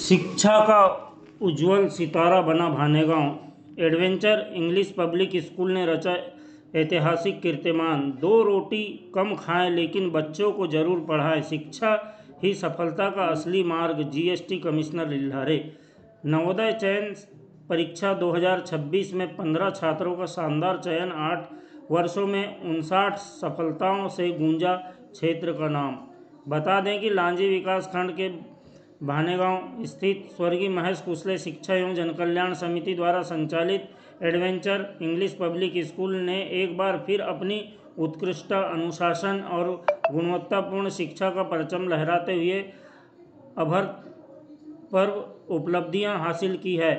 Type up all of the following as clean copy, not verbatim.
शिक्षा का उज्जवल सितारा बना Bhanegaon. Adventure English public school ने रचा ऐतिहासिक कीर्तिमान। 2 रोटी कम खाएं लेकिन बच्चों को जरूर पढ़ाएं, शिक्षा ही सफलता का असली मार्ग। GST commissioner Lilhare. नवोदय चयन परीक्षा 2026 में 15 छात्रों का शानदार चयन। 8 वर्षों में 59 सफलताओं से गूंजा क्षेत्र का नाम। बता दें कि लांजी विकासखंड के भानेगांव स्थित स्वर्गीय महेश कुशले शिक्षा एवं जनकल्याण समिति द्वारा संचालित एडवेंचर इंग्लिश पब्लिक स्कूल ने एक बार फिर अपनी उत्कृष्ट अनुशासन और गुणवत्तापूर्ण शिक्षा का परचम लहराते हुए अभूतपूर्व उपलब्धियां हासिल की है।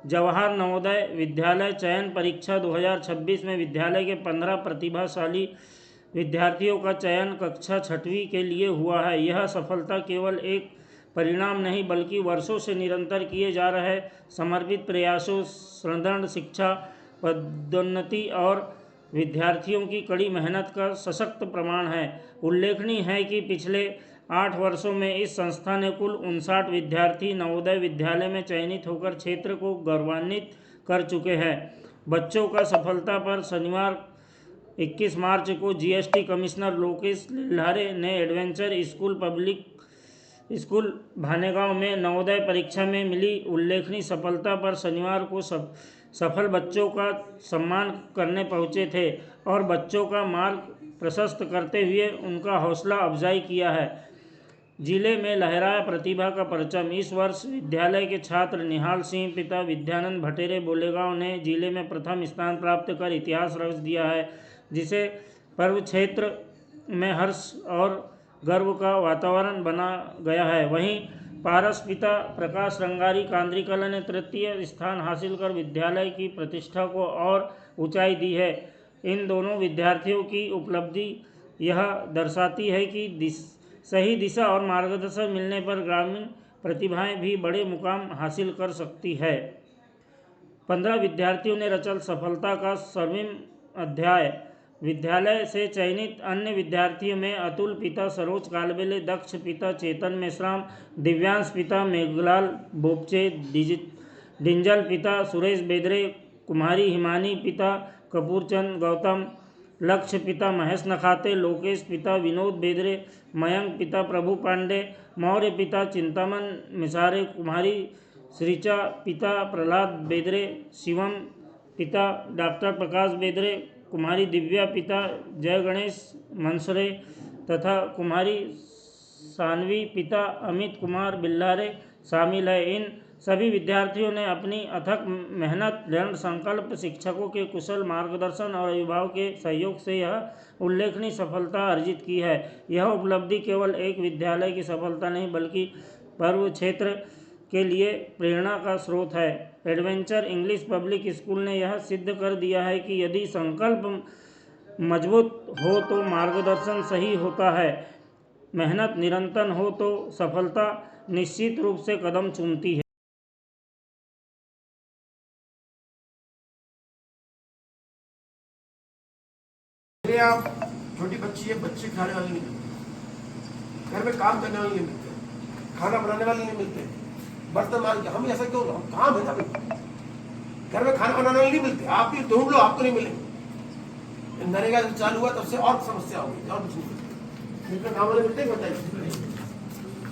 जवाहर नवोदय विद्यालय चयन परीक्षा 2026 में विद्यालय के 15 प्रतिभाशाली विद्यार्थियों का चयन कक्षा 6वीं के लिए हुआ है। यह सफलता केवल एक परिणाम नहीं बल्कि वर्षों से निरंतर किए जा रहे समर्पित प्रयासों, सुदृढ़ शिक्षा पदोन्नति और विद्यार्थियों की कड़ी मेहनत का सशक्त प्रमाण है। उल्लेखनीय है कि पिछले 8 वर्षों में इस संस्था ने कुल 59 विद्यार्थी नवोदय विद्यालय में चयनित होकर क्षेत्र को गौरवान्वित कर चुके हैं। बच्चों का सफलता पर शनिवार 21 मार्च को जीएसटी कमिश्नर लोकेश लिल्हारे ने एडवेंचर स्कूल भानेगांव में नवोदय परीक्षा में मिली उल्लेखनीय सफलता पर शनिवार को सफल बच्चों का सम्मान करने पहुंचे थे और बच्चों का मार्ग प्रशस्त करते हुए उनका हौसला अफजाई किया है। जिले में लहराया प्रतिभा का परचम। इस वर्ष विद्यालय के छात्र निहाल सिंह पिता विद्यानंद भटेरे बोलेगांव ने जिले में प्रथम स्थान प्राप्त कर इतिहास रच दिया है, जिसे पर्व क्षेत्र में हर्ष और गर्व का वातावरण बना गया है। वहीं पारस पिता प्रकाश रंगारी कांद्रिकला ने तृतीय स्थान हासिल कर विद्यालय की प्रतिष्ठा को और ऊंचाई दी है। इन दोनों विद्यार्थियों की उपलब्धि यह दर्शाती है कि सही दिशा और मार्गदर्शन मिलने पर ग्रामीण प्रतिभाएं भी बड़े मुकाम हासिल कर सकती है। 15 विद्यार्थियों ने रचा सफलता का स्वर्णिम अध्याय। विद्यालय से चयनित अन्य विद्यार्थियों में अतुल पिता सरोज कालबेले, दक्ष पिता चेतन मेश्राम, दिव्यांश पिता मेघलाल बोपचे, डिंजल पिता सुरेश बेदरे, कुमारी हिमानी पिता कपूरचंद गौतम, लक्ष्य पिता महेश नखाते, लोकेश पिता विनोद बेदरे, मयंक पिता प्रभु पांडे, मौर्य पिता चिंतामन मिसारे, कुमारी श्रीचा पिता प्रहलाद बेदरे, शिवम पिता डॉक्टर प्रकाश बेदरे, कुमारी दिव्या पिता जय गणेश मनसरे तथा कुमारी सानवी पिता अमित कुमार बिल्लारे शामिल है। इन सभी विद्यार्थियों ने अपनी अथक मेहनत, दृढ़ संकल्प, शिक्षकों के कुशल मार्गदर्शन और अभिभावकों के सहयोग से यह उल्लेखनीय सफलता अर्जित की है। यह उपलब्धि केवल एक विद्यालय की सफलता नहीं बल्कि पर्व क्षेत्र के लिए प्रेरणा का स्रोत है। एडवेंचर इंग्लिश पब्लिक स्कूल ने यह सिद्ध कर दिया है कि यदि संकल्प मजबूत हो तो मार्गदर्शन सही होता है, मेहनत निरंतर हो तो सफलता निश्चित रूप से कदम चूमती है। आप छोटी बच्ची है, बच्चे खाने वाले नहीं मिलते, घर में काम करने वाले नहीं मिलते, खाना बनाने वाले नहीं मिलते, बर्तन मान के हम ऐसा क्यों ना, काम है ना, घर में खाना बनाने वाले नहीं मिलते, आप भी ढूंढ लो, आपको नहीं मिलेंगे। नरेगा जब चालू हुआ तब से और समस्या होगी और कुछ काम वाले मिलते हैं, बताइए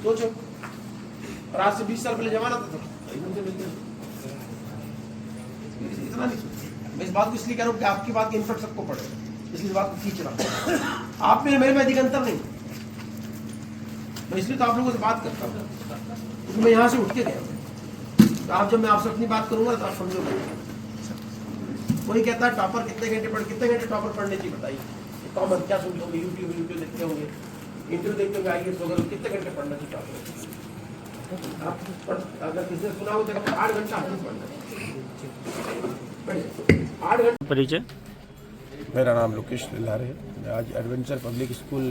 सोचो। और आज से 20 साल पहले जमाना था मिलते इतना नहीं। मैं इस बात को इसलिए कह रहा हूँ कि आपकी बात की इन्फेक्ट सबको पड़े, इसलिए बात को खींच रहा हूँ। आप में मेरे में अधिक अंतर नहीं, मैं इसलिए तो आप लोगों से बात करता हूँ। मैं यहाँ से उठ के गया, तो आप जब मैं आपसे अपनी बात करूंगा तो आप समझोगे। कोई कहता है टॉपर कितने घंटे टॉपर पढ़ने चाहिए बताइए। कॉमन क्या सुनते होंगे, यूट्यूब देखते होंगे, इंटरव्यू देखते होंगे, आईएएस वगैरह कितने घंटे पढ़ना चाहिए टॉपर। आप अगर किसी ने सुना हो तो 8 घंटा पढ़ना चाहिए, 8 घंटे। परिचय। मेरा नाम लोकेश लिल्हारे है। मैं आज एडवेंचर पब्लिक स्कूल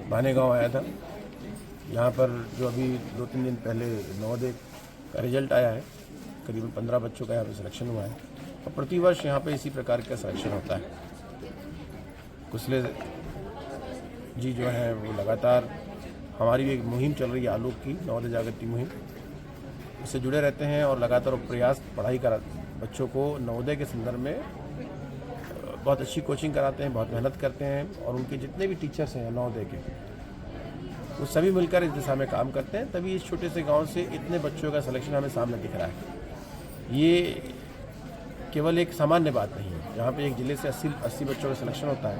भानेगांव आया था। यहाँ पर जो अभी 2-3 दिन पहले नवोदय का रिजल्ट आया है, करीबन 15 बच्चों का यहाँ पर सिलेक्शन हुआ है और प्रतिवर्ष यहाँ पे इसी प्रकार का सिलेक्शन होता है। कुशले जी जो है वो लगातार, हमारी भी एक मुहिम चल रही है आलोक की, नवोदय जागृति मुहिम, इससे जुड़े रहते हैं और लगातार प्रयास पढ़ाई करा बच्चों को नवोदय के संदर्भ में बहुत अच्छी कोचिंग कराते हैं, बहुत मेहनत करते हैं और उनके जितने भी टीचर्स हैं नवोदय के वो सभी मिलकर इस दिशा में काम करते हैं, तभी इस छोटे से गांव से इतने बच्चों का सिलेक्शन हमें सामने दिख रहा है। ये केवल एक सामान्य बात नहीं है। जहाँ पे एक ज़िले से 80 बच्चों का सिलेक्शन होता है,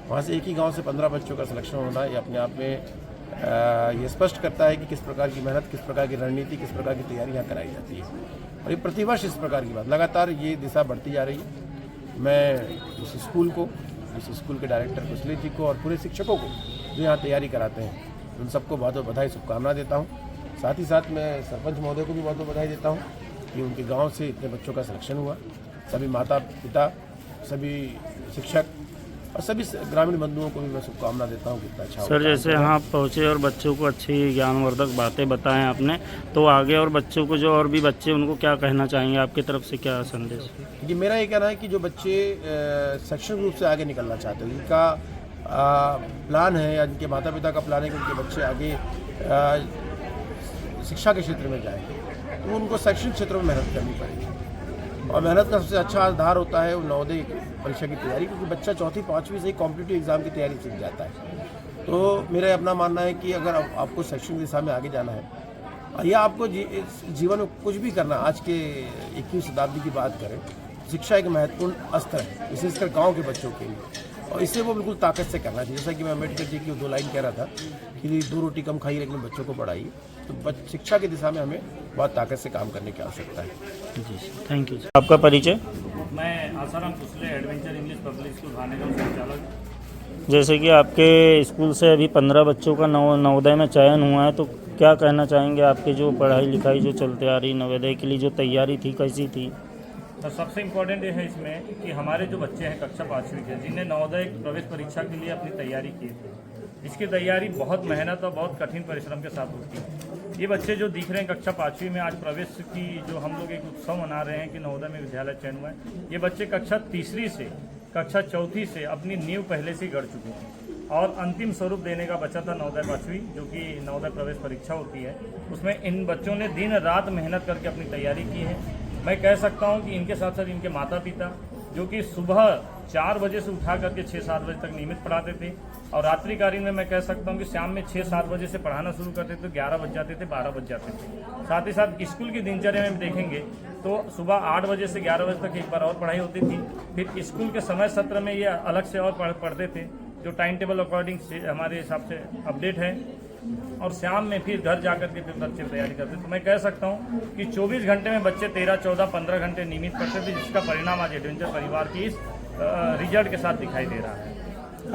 वहाँ से एक ही गांव से 15 बच्चों का सिलेक्शन होना ये अपने आप में ये स्पष्ट करता है कि किस प्रकार की मेहनत, किस प्रकार की रणनीति, किस प्रकार की तैयारी यहाँ कराई जाती है। और ये प्रतिवर्ष इस प्रकार की बात लगातार ये दिशा बढ़ती जा रही है। मैं इस स्कूल को, इस स्कूल के डायरेक्टर कुशली जी को और पूरे शिक्षकों को जो यहाँ तैयारी कराते हैं उन सबको बहुत बहुत बधाई, शुभकामना देता हूँ। साथ ही साथ मैं सरपंच महोदय को भी बहुत बहुत बधाई देता हूँ कि उनके गांव से इतने बच्चों का सिलेक्शन हुआ। सभी माता पिता, सभी शिक्षक और सभी ग्रामीण बंधुओं को भी मैं शुभकामना देता हूँ कि इतना अच्छा सर, जैसे यहाँ आप पहुँचे और बच्चों को अच्छी ज्ञानवर्धक बातें बताएं आपने, तो आगे और बच्चों को जो और भी बच्चे उनको क्या कहना चाहेंगे, आपकी तरफ से क्या संदेश? जी, मेरा ये कहना है कि जो बच्चे शैक्षणिक रूप से आगे निकलना चाहते हैं, जिनका प्लान है या जिनके माता पिता का प्लान है कि उनके बच्चे आगे शिक्षा के क्षेत्र में जाएँ, तो उनको शैक्षणिक क्षेत्र में मेहनत करनी पड़ेगी। और मेहनत का सबसे अच्छा आधार होता है वो नवोदय परीक्षा की तैयारी, क्योंकि बच्चा 4वीं 5वीं से ही कॉम्पिटिटिव एग्जाम की तैयारी सीख जाता है। तो मेरा अपना मानना है कि अगर आपको शैक्षणिक दिशा में आगे जाना है या आपको जीवन में कुछ भी करना, आज के 21वीं शताब्दी की बात करें, शिक्षा एक महत्वपूर्ण अस्त्र है, विशेषकर गाँव के बच्चों के लिए, और इसे वो बिल्कुल ताकत से करना चाहिए। जैसा कि मैं अम्बेडकर जी की 2 लाइन कह रहा था कि 2 रोटी कम खाइए लेकिन बच्चों को पढ़ाइए, तो शिक्षा की दिशा में हमें बहुत ताकत से काम करने की आवश्यकता है। जी, थैंक यू। आपका परिचय? मैं Asaram Kushle, adventure English public school Bhanegaon संचालक। जैसे कि आपके स्कूल से अभी 15 बच्चों का नवोदय में चयन हुआ है, तो क्या कहना चाहेंगे? आपके जो पढ़ाई लिखाई जो चलते आ रही नवोदय के लिए जो तैयारी थी, कैसी थी? तो सबसे इम्पोर्टेंट ये है इसमें कि हमारे जो बच्चे हैं कक्षा 5वीं के, जिन्हें नवोदय प्रवेश परीक्षा के लिए अपनी तैयारी की थी, इसकी तैयारी बहुत मेहनत और बहुत कठिन परिश्रम के साथ होती है। ये बच्चे जो दिख रहे हैं कक्षा 5वीं में आज प्रवेश की जो हम लोग एक उत्सव मना रहे हैं कि नवोदय में विद्यालय चयन हुआ है, ये बच्चे कक्षा 3री से कक्षा 4थी से अपनी नींव पहले से गढ़ चुके हैं और अंतिम स्वरूप देने का बचा था नवोदय 5वीं, जो कि नवोदय प्रवेश परीक्षा होती है। उसमें इन बच्चों ने दिन रात मेहनत करके अपनी तैयारी की है। मैं कह सकता हूं कि इनके साथ साथ इनके माता पिता, जो कि सुबह 4 बजे से उठा करके 6-7 बजे तक नियमित पढ़ाते थे, और रात्रिकालीन में मैं कह सकता हूं कि शाम में 6-7 बजे से पढ़ाना शुरू करते थे, 11 बज जाते थे, 12 बज जाते थे। साथ ही साथ स्कूल की दिनचर्या में देखेंगे तो सुबह 8 बजे से 11 बजे तक एक बार और पढ़ाई होती थी, फिर स्कूल के समय सत्र में ये अलग से और पढ़ते थे, जो टाइम टेबल अकॉर्डिंग से हमारे हिसाब से अपडेट है, और शाम में फिर घर जाकर के फिर बच्चे तैयारी करते। तो मैं कह सकता हूं कि 24 घंटे में बच्चे 13, 14, 15 घंटे नियमित पढ़ते थे, जिसका परिणाम आज एडवेंचर परिवार की इस रिजल्ट के साथ दिखाई दे रहा है।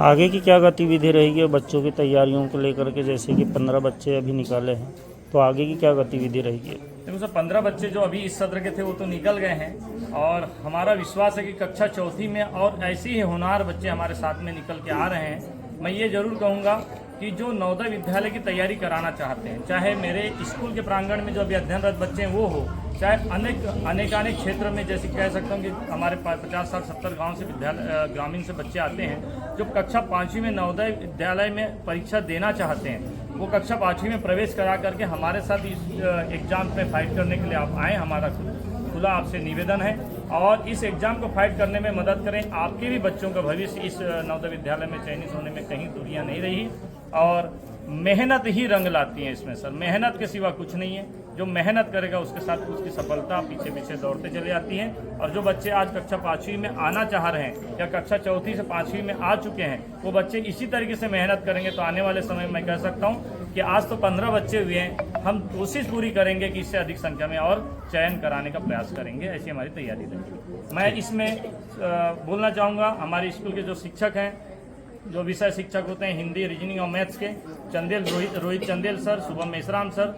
आगे की क्या गतिविधि रहेगी बच्चों की तैयारियों को लेकर के? जैसे कि 15 बच्चे अभी निकाले हैं, तो आगे की क्या गतिविधि रहेगी? देखो सर, 15 बच्चे जो अभी इस सत्र के थे वो तो निकल गए हैं, और हमारा विश्वास है कि कक्षा 4थी में और ऐसे ही होनहार बच्चे हमारे साथ में निकल के आ रहे हैं। मैं ये जरूर कहूँगा कि जो नवोदय विद्यालय की तैयारी कराना चाहते हैं, चाहे मेरे स्कूल के प्रांगण में जो अभी अध्ययनरत बच्चे हैं वो हो, चाहे अनेक क्षेत्र में, जैसे कह सकता हूँ कि हमारे 50, 60, 70 गाँव से ग्रामीण से बच्चे आते हैं जो कक्षा 5वीं में नवोदय विद्यालय में परीक्षा देना चाहते हैं, वो कक्षा 5वीं में प्रवेश करा करके हमारे साथ इस एग्ज़ाम में फाइट करने के लिए आप आएँ। हमारा खुला आपसे निवेदन है, और इस एग्ज़ाम को फाइट करने में मदद करें। आपके भी बच्चों का भविष्य इस नवोदय विद्यालय में चयनित होने में कहीं दूरियां नहीं रही, और मेहनत ही रंग लाती है इसमें सर। मेहनत के सिवा कुछ नहीं है। जो मेहनत करेगा उसके साथ उसकी सफलता पीछे पीछे दौड़ते चले जाती है। और जो बच्चे आज कक्षा 5वीं में आना चाह रहे हैं या कक्षा 4थी से 5वीं में आ चुके हैं, वो बच्चे इसी तरीके से मेहनत करेंगे तो आने वाले समय में मैं कह सकता हूँ कि आज तो 15 बच्चे हुए हैं, हम कोशिश पूरी करेंगे कि इससे अधिक संख्या में और चयन कराने का प्रयास करेंगे। ऐसी हमारी तैयारी रहेगी। मैं इसमें बोलना चाहूँगा, हमारे स्कूल के जो शिक्षक हैं, जो विषय शिक्षक होते हैं हिंदी, रीजनिंग और मैथ्स के, Rohit Chandel sir, Shubham Meshram sir,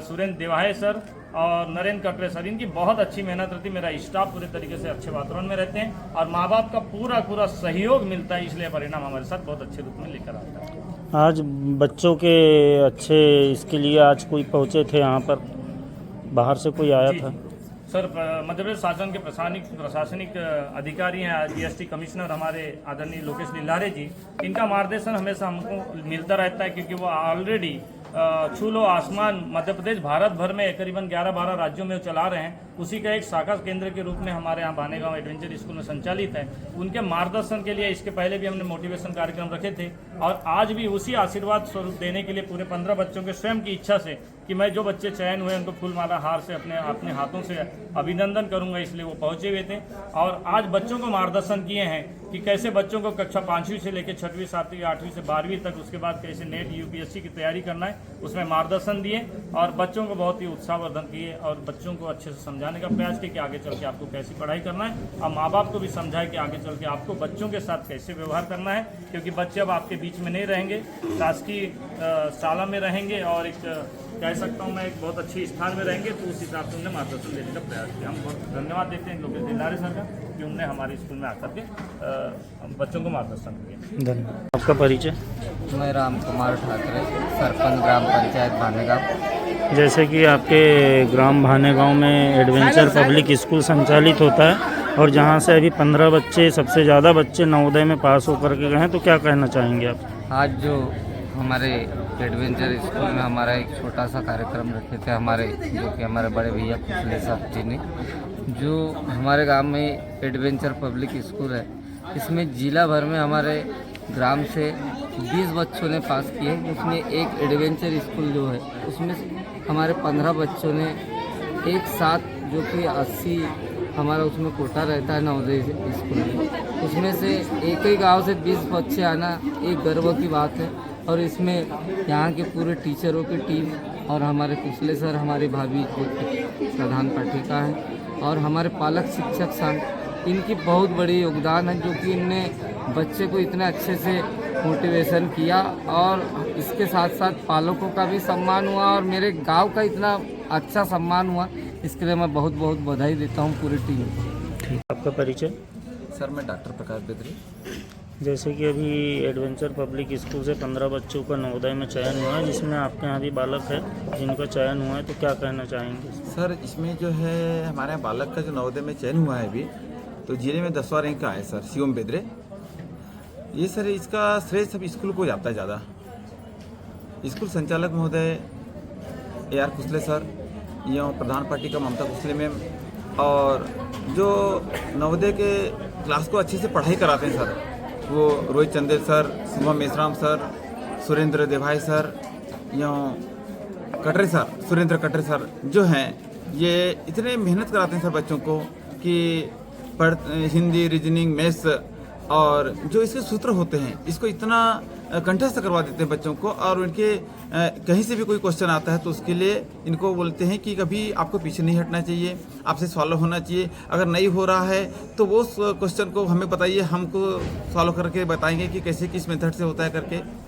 Surendra Devahe sir और नरेंद्र कटरे सर, इनकी बहुत अच्छी मेहनत रहती है। मेरा स्टाफ पूरे तरीके से अच्छे वातावरण में रहते हैं और माँ बाप का पूरा सहयोग मिलता है, इसलिए परिणाम हमारे साथ बहुत अच्छे रूप में लेकर आता है। आज बच्चों के अच्छे इसके लिए आज कोई पहुँचे थे यहाँ पर, बाहर से कोई आया था? सर, मध्य प्रदेश शासन के प्रशासनिक अधिकारी हैं, जीएसटी कमिश्नर हमारे आदरणीय लोकेश लिल्लारे जी, इनका मार्गदर्शन हमेशा हमको मिलता रहता है, क्योंकि वो ऑलरेडी छू लो आसमान मध्य प्रदेश भारत भर में करीबन 11-12 राज्यों में चला रहे हैं, उसी का एक शाखा केंद्र के रूप में हमारे यहाँ भानेगांव एडवेंचर स्कूल में संचालित है। उनके मार्गदर्शन के लिए इसके पहले भी हमने मोटिवेशन कार्यक्रम रखे थे और आज भी उसी आशीर्वाद स्वरूप देने के लिए पूरे 15 बच्चों के स्वयं की इच्छा से कि मैं जो बच्चे चयन हुए उनको फूलमाला हार से अपने हाथों से अभिनंदन करूंगा, इसलिए वो पहुंचे हुए थे और आज बच्चों को मार्गदर्शन किए हैं कि कैसे बच्चों को कक्षा 5वीं से लेकर 6वीं 7वीं 8वीं से 12वीं तक, उसके बाद कैसे नेट यूपीएससी की तैयारी करना है, उसमें मार्गदर्शन दिए और बच्चों को बहुत ही उत्साहवर्धन किए और बच्चों को अच्छे से समझाने का प्रयास किया कि आगे चल के आपको कैसी पढ़ाई करना है और माँ बाप को भी समझाए कि आगे चल के आपको बच्चों के साथ कैसे व्यवहार करना है, क्योंकि बच्चे अब आपके बीच में नहीं रहेंगे, शासकीय शाला में रहेंगे और एक कह सकता हूँ मैं एक बहुत अच्छे स्थान में रहेंगे, तो उस हिसाब से उन्हें मार्गदर्शन देने का प्रयास किया। हम बहुत धन्यवाद देते हैं लोकेश दिलारे सर का कि उन्होंने हमारे स्कूल में आकर के बच्चों को मार्गदर्शन किया। धन्यवाद। आपका परिचय? मैं राम कुमार ठाकरे, सरपंच ग्राम पंचायत भानेगांव। जैसे कि आपके ग्राम भानेगांव में एडवेंचर पब्लिक स्कूल संचालित होता है और जहां से अभी 15 बच्चे, सबसे ज़्यादा बच्चे नवोदय में पास होकर के गए हैं, तो क्या कहना चाहेंगे आप? आज जो हमारे एडवेंचर स्कूल में हमारा एक छोटा सा कार्यक्रम रखे थे जो कि हमारे बड़े भैया कुशले साहब जी ने, जो हमारे गांव में एडवेंचर पब्लिक स्कूल है, इसमें जिला भर में हमारे ग्राम से 20 बच्चों ने पास किए। उसमें एक एडवेंचर स्कूल जो है उसमें हमारे 15 बच्चों ने एक साथ, जो कि 80 हमारा उसमें कोटा रहता है नवोदय स्कूल में, उसमें से एक ही गांव से 20 बच्चे आना एक गर्व की बात है। और इसमें यहाँ के पूरे टीचरों की टीम और हमारे कुशले सर, हमारी भाभी जो प्रधान पाठिका है और हमारे पालक शिक्षक संघ, इनकी बहुत बड़ी योगदान है, जो कि इनने बच्चे को इतने अच्छे से मोटिवेशन किया और इसके साथ साथ पालकों का भी सम्मान हुआ और मेरे गांव का इतना अच्छा सम्मान हुआ, इसके लिए मैं बहुत बहुत बधाई देता हूं पूरी टीम को। ठीक, आपका परिचय? सर मैं डॉक्टर प्रकाश बेदरे। जैसे कि अभी एडवेंचर पब्लिक स्कूल से 15 बच्चों का नवोदय में चयन हुआ है, जिसमें आपके यहाँ भी बालक है जिनका चयन हुआ है, तो क्या कहना चाहेंगे? सर इसमें जो है हमारे यहाँ बालक का जो नवोदय में चयन हुआ है अभी, तो जिले में 10वां रैंक का है सर, शिवम बेदरे। ये सर इसका श्रेय सब स्कूल को जाता है ज़्यादा। स्कूल संचालक महोदय AR कुशले सर, या प्रधान पाठिका ममता कुशले मैम, और जो नवोदय के क्लास को अच्छे से पढ़ाई कराते हैं सर, वो Rohit Chandel sir, Shubham Meshram sir, Surendra Debhai sir, या कटरे सर, सुरेंद्र कटरे सर जो हैं, ये इतने मेहनत कराते हैं सर बच्चों को कि हिंदी, रीजनिंग, मैथ्स और जो इसके सूत्र होते हैं इसको इतना कंठस्थ करवा देते हैं बच्चों को। और उनके कहीं से भी कोई क्वेश्चन आता है तो उसके लिए इनको बोलते हैं कि कभी आपको पीछे नहीं हटना चाहिए, आपसे सॉल्व होना चाहिए। अगर नहीं हो रहा है तो वो क्वेश्चन को हमें बताइए, हमको सॉल्व करके बताएंगे कि कैसे किस मेथड से होता है करके।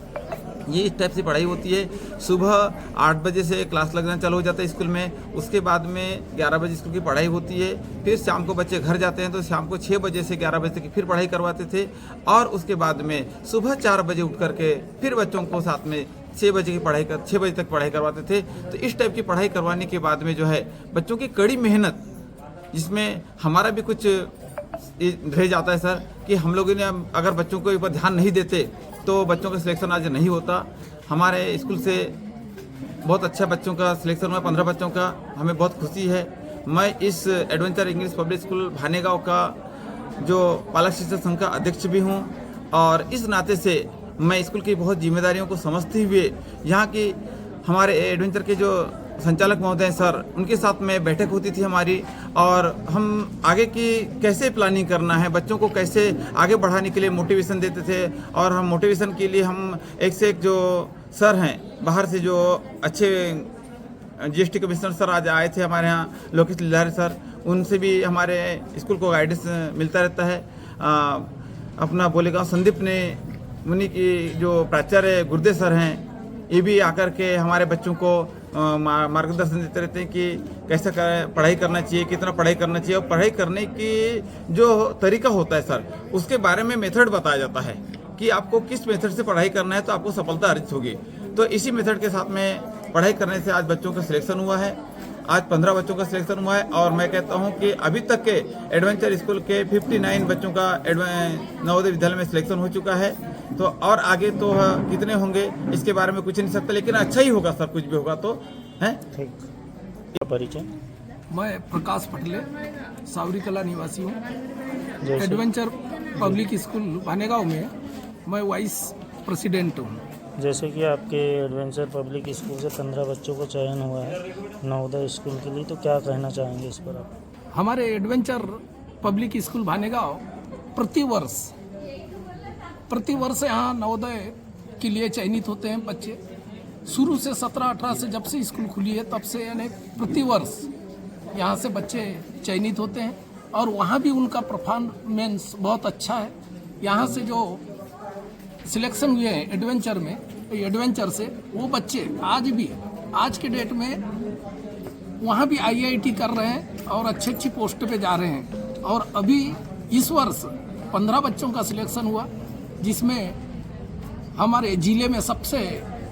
ये इस टाइप से पढ़ाई होती है। सुबह 8 बजे से क्लास लगना चालू हो जाता है स्कूल में, उसके बाद में 11 बजे स्कूल की पढ़ाई होती है। फिर शाम को बच्चे घर जाते हैं तो शाम को 6 बजे से 11 बजे तक फिर पढ़ाई करवाते थे। और उसके बाद में सुबह 4 बजे उठ करके फिर बच्चों को साथ में 6 बजे की 6 बजे तक पढ़ाई करवाते थे। तो इस टाइप की पढ़ाई करवाने के बाद में जो है बच्चों की कड़ी मेहनत, जिसमें हमारा भी कुछ रह जाता है सर कि हम लोगों ने अगर बच्चों को ऊपर ध्यान नहीं देते तो बच्चों का सिलेक्शन आज नहीं होता। हमारे स्कूल से बहुत अच्छा बच्चों का सिलेक्शन हुआ, 15 बच्चों का, हमें बहुत खुशी है। मैं इस adventure English public school Bhanegaon का जो पालक शिक्षक संघ का अध्यक्ष भी हूं और इस नाते से मैं स्कूल की बहुत जिम्मेदारियों को समझते हुए यहाँ की हमारे एडवेंचर के जो संचालक महोदय सर, उनके साथ में बैठक होती थी हमारी, और हम आगे की कैसे प्लानिंग करना है, बच्चों को कैसे आगे बढ़ाने के लिए मोटिवेशन देते थे। और हम मोटिवेशन के लिए हम एक से एक जो सर हैं बाहर से, जो अच्छे GST कमिश्नर सर आज आए थे हमारे यहाँ, लोकेश दिलारे सर, उनसे भी हमारे स्कूल को गाइडेंस मिलता रहता है। अपना बोलेगांव संदीप ने, उन्हीं की जो प्राचार्य गुरुदेव सर हैं, ये भी आकर के हमारे बच्चों को मार्गदर्शन देते रहते हैं कि कैसे पढ़ाई करना चाहिए, कितना पढ़ाई करना चाहिए, और पढ़ाई करने की जो तरीका होता है सर, उसके बारे में मेथड बताया जाता है कि आपको किस मेथड से पढ़ाई करना है तो आपको सफलता अर्जित होगी। तो इसी मेथड के साथ में पढ़ाई करने से आज बच्चों का सिलेक्शन हुआ है आज 15 बच्चों का सिलेक्शन हुआ है और मैं कहता हूं कि अभी तक के एडवेंचर स्कूल के 59 बच्चों का नवोदय विद्यालय में सिलेक्शन हो चुका है। तो और आगे तो कितने होंगे इसके बारे में कुछ नहीं सकता, लेकिन अच्छा ही होगा सर, कुछ भी होगा तो है। ठीक। परिचय? मैं प्रकाश पटले, सावरी कला निवासी हूँ। जैसे एडवेंचर पब्लिक स्कूल भानेगांव में मैं वाइस प्रेसिडेंट हूँ। जैसे कि आपके एडवेंचर पब्लिक स्कूल से 15 बच्चों को चयन हुआ है नवोदय स्कूल के लिए, तो क्या कहना चाहेंगे इस पर आप? हमारे एडवेंचर पब्लिक स्कूल भानेगांव प्रतिवर्ष यहाँ नवोदय के लिए चयनित होते हैं बच्चे। शुरू से 17-18 से जब से स्कूल खुली है तब से यानी प्रतिवर्ष यहाँ से बच्चे चयनित होते हैं और वहाँ भी उनका परफॉर्मेंस बहुत अच्छा है। यहाँ से जो सिलेक्शन हुए हैं एडवेंचर में, एडवेंचर से वो बच्चे आज के डेट में वहाँ भी IIT कर रहे हैं और अच्छी पोस्ट पे जा रहे हैं। और अभी इस वर्ष 15 बच्चों का सिलेक्शन हुआ, जिसमें हमारे जिले में सबसे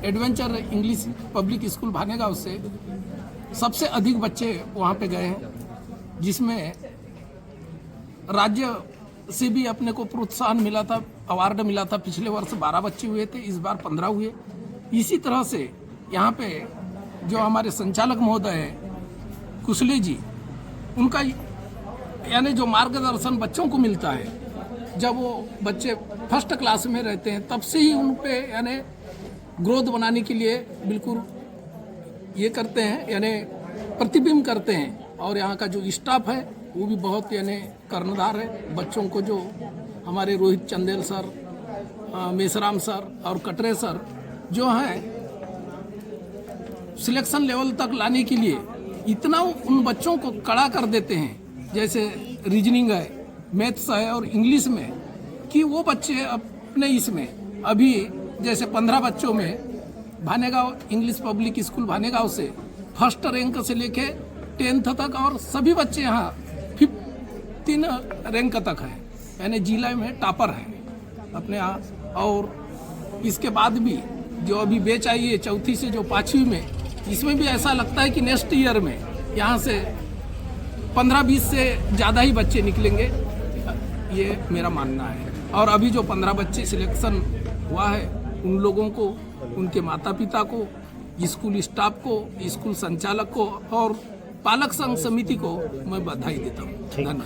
adventure English public school Bhanegaon से सबसे अधिक बच्चे वहाँ पे गए हैं, जिसमें राज्य से भी अपने को प्रोत्साहन मिला था, अवार्ड मिला था। पिछले वर्ष 12 बच्चे हुए थे, इस बार 15 हुए। इसी तरह से यहाँ पे जो हमारे संचालक महोदय हैं कुशले जी, उनका यानी जो मार्गदर्शन बच्चों को मिलता है जब वो बच्चे फर्स्ट क्लास में रहते हैं, तब से ही उन पे यानी ग्रोथ बनाने के लिए बिल्कुल ये करते हैं, यानी प्रतिबिंब करते हैं। और यहाँ का जो स्टाफ है वो भी बहुत यानी कर्णधार है। बच्चों को जो हमारे रोहित चंदेल सर, मेसराम सर और कटरे सर जो हैं सिलेक्शन लेवल तक लाने के लिए इतना उन बच्चों को कड़ा कर देते हैं, जैसे रीजनिंग है, मैथ्स है और इंग्लिश में, कि वो बच्चे अपने इसमें अभी जैसे 15 बच्चों में Bhanegaon English public school Bhanegaon से फर्स्ट रैंक से लेके 10th तक और सभी बच्चे यहाँ 15 रैंक तक हैं, यानी जिला में टॉपर हैं अपने यहाँ। और इसके बाद भी जो अभी बैच आई है 4th से जो 5वीं में, इसमें भी ऐसा लगता है कि नेक्स्ट ईयर में यहाँ से 15-20 से ज़्यादा ही बच्चे निकलेंगे, ये मेरा मानना है। और अभी जो 15 बच्चे सिलेक्शन हुआ है उन लोगों को, उनके माता पिता को, स्कूल स्टाफ को, स्कूल संचालक को और पालक संघ समिति को मैं बधाई देता हूँ। धन्यवाद।